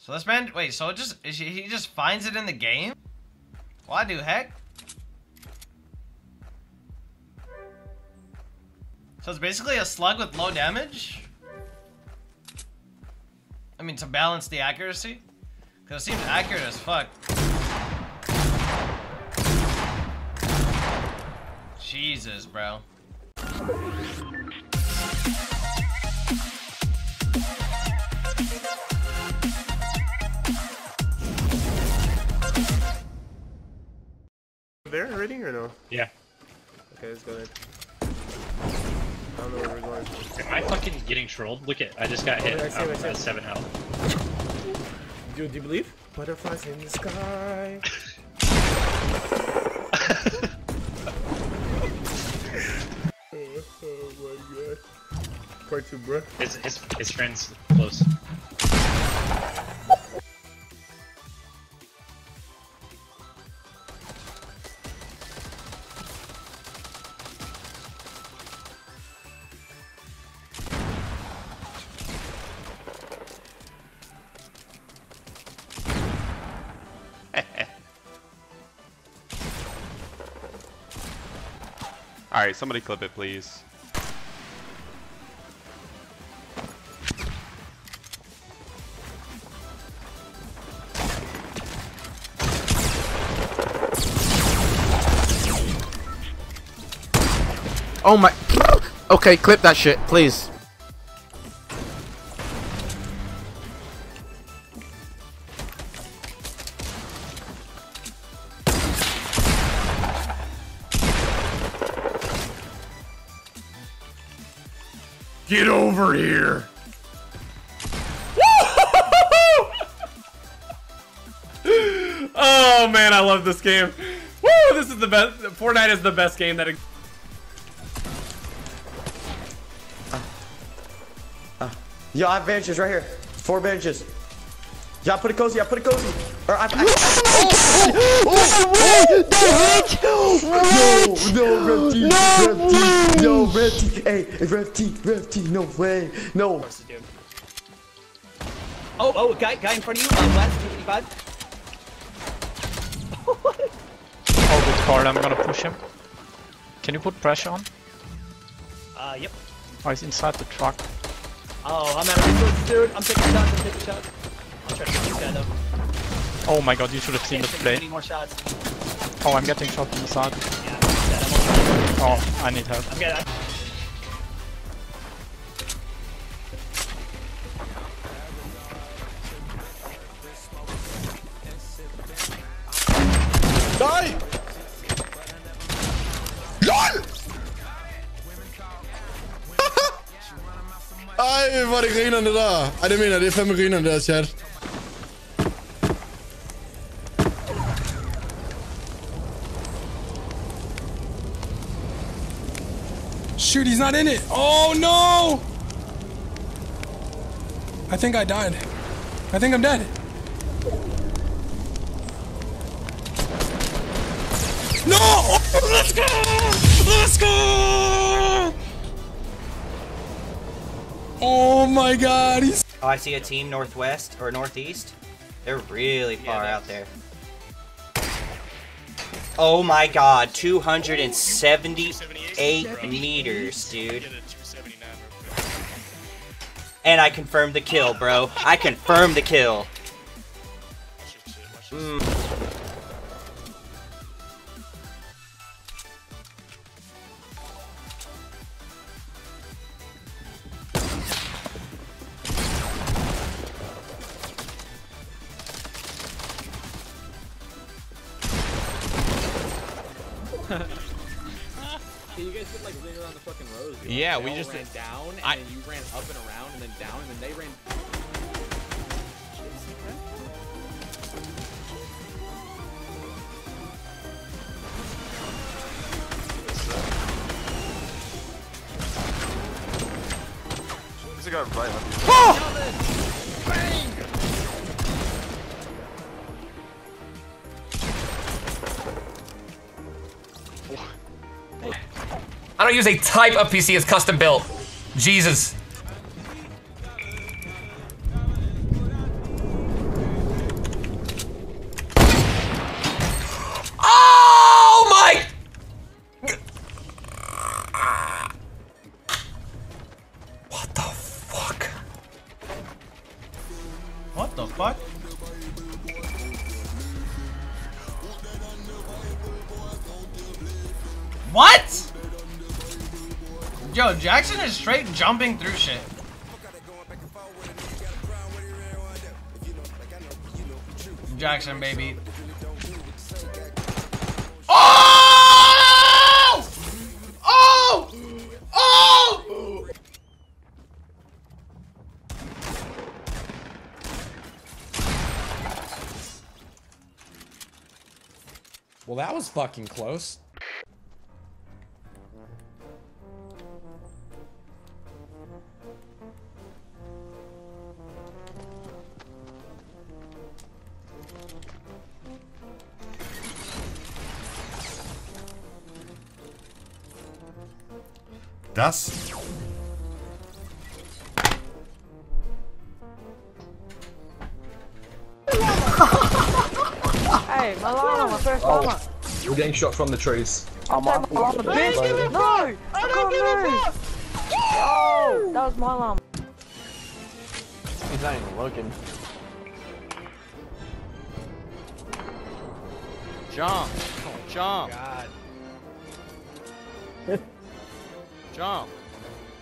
So this man, wait, so he just finds it in the game? Why do heck? So it's basically a slug with low damage? I mean, to balance the accuracy? Because it seems accurate as fuck. Jesus, bro. There already or no? Yeah. Okay, let's go then. I don't know where we're going. Am I fucking getting trolled? Look at, I just got hit. I see. At 7 health. Dude, do you believe? Butterflies in the sky. Oh my god. Part 2, bro. His friend's close. Alright, somebody clip it, please. Oh my. Okay, clip that shit, please. Get over here! Oh man, I love this game. Woo! This is the best. Fortnite is the best game that. Yo, I have bandages right here. 4 bandages. Yeah, put it cozy. I put it cozy. Or I No, Red T. Hey, Red T. No way. No. Oh, guy in front of you. Last 255. Oh, good card. I'm gonna push him. Can you put pressure on? Yep. Oh, he's inside the truck. Oh, I'm out of resources, dude. I'm taking shots. I'll try to get this guy though. Oh my god, you should have seen the play. Any more shots? Oh, I'm getting shot from the side. Yeah, I'm dead. Oh, I need help. I'm good. Die! LOL! Ej, hvor er det grinerne der. Ej, det mener jeg, det er fandme grinerne der, chat. Shoot, he's not in it. Oh, no! I think I died. I think I'm dead. No! Oh, let's go! Let's go! Oh my god, he's... Oh, I see a team northwest or northeast. They're really far out there. Oh my god, 278 meters, dude. And I confirmed the kill, bro. I confirmed the kill. You guys did like ring around the fucking rows. Yeah, we just ran down, and then you ran up and around, and then down, and then they ran. There's a guy right left. Bang! I don't use a type of PC, it's custom built. Jesus. What the fuck? What? Yo, Jackson is straight jumping through shit. Jackson, baby. Oh! Oh! Oh! Well, that was fucking close. Das. Hey, Milano, my first llama. We're getting shot from the trees. I'm on the bitch. No, I don't give a fuck. Oh, that was my llama. He's not even looking. Jump. Jump. God. Jump.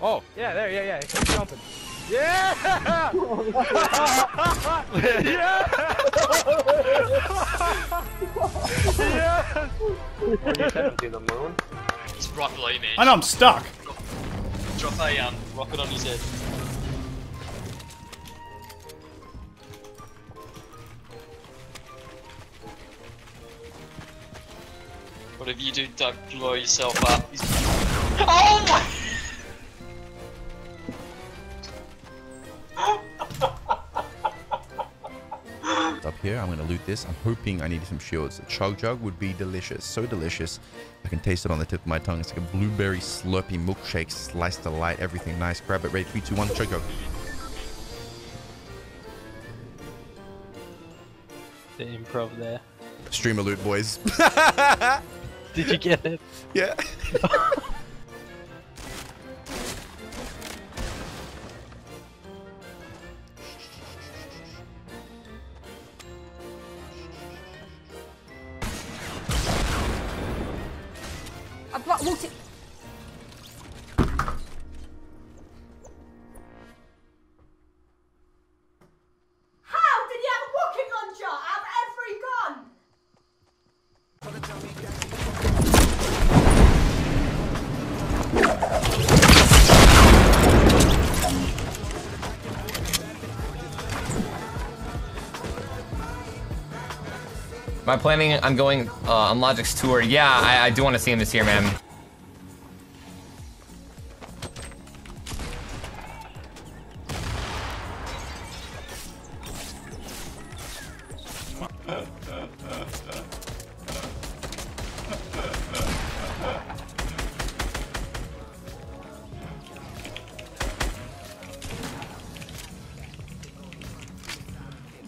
Oh. Yeah, there, yeah. Keep jumping. Yeah! Yeah! To the moon. It's right below you, man. I know, I'm stuck. Drop a rocket on his head. Whatever you do, Doug, blow yourself up. Oh my! Up here, I'm gonna loot this. I'm hoping I need some shields. A chug jug would be delicious, so delicious. I can taste it on the tip of my tongue. It's like a blueberry slurpy milkshake, sliced to light, everything nice. Grab it, ready, 3, 2, 1, chug jug. The improv there. Streamer loot, boys. Did you get it? Yeah. I blocked multi. How did you have a rocket launcher out of every gun? Am I planning on going on Logic's tour? Yeah, I do want to see him this year, man.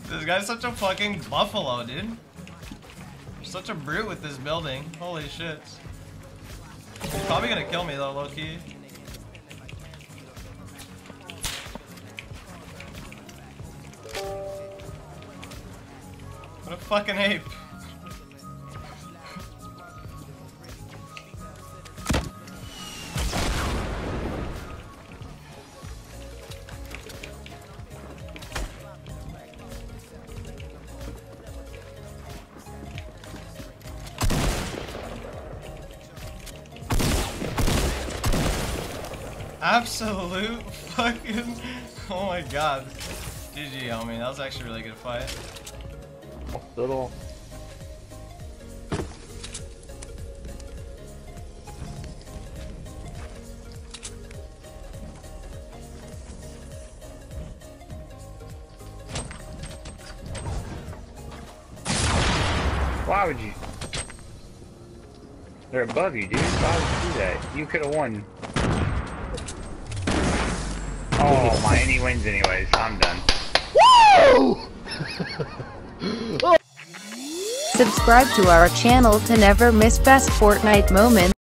This guy's such a fucking buffalo, dude. Such a brute with this building. Holy shit. He's probably gonna kill me though, low-key. What a fucking ape. Absolute fucking, oh my god. GG, homie, that was actually a really good fight. Little. Why would you? They're above you, dude. Why would you do that? You could have won. Oh, my any wins anyways. I'm done. Woo! Subscribe to our channel to never miss best Fortnite moments.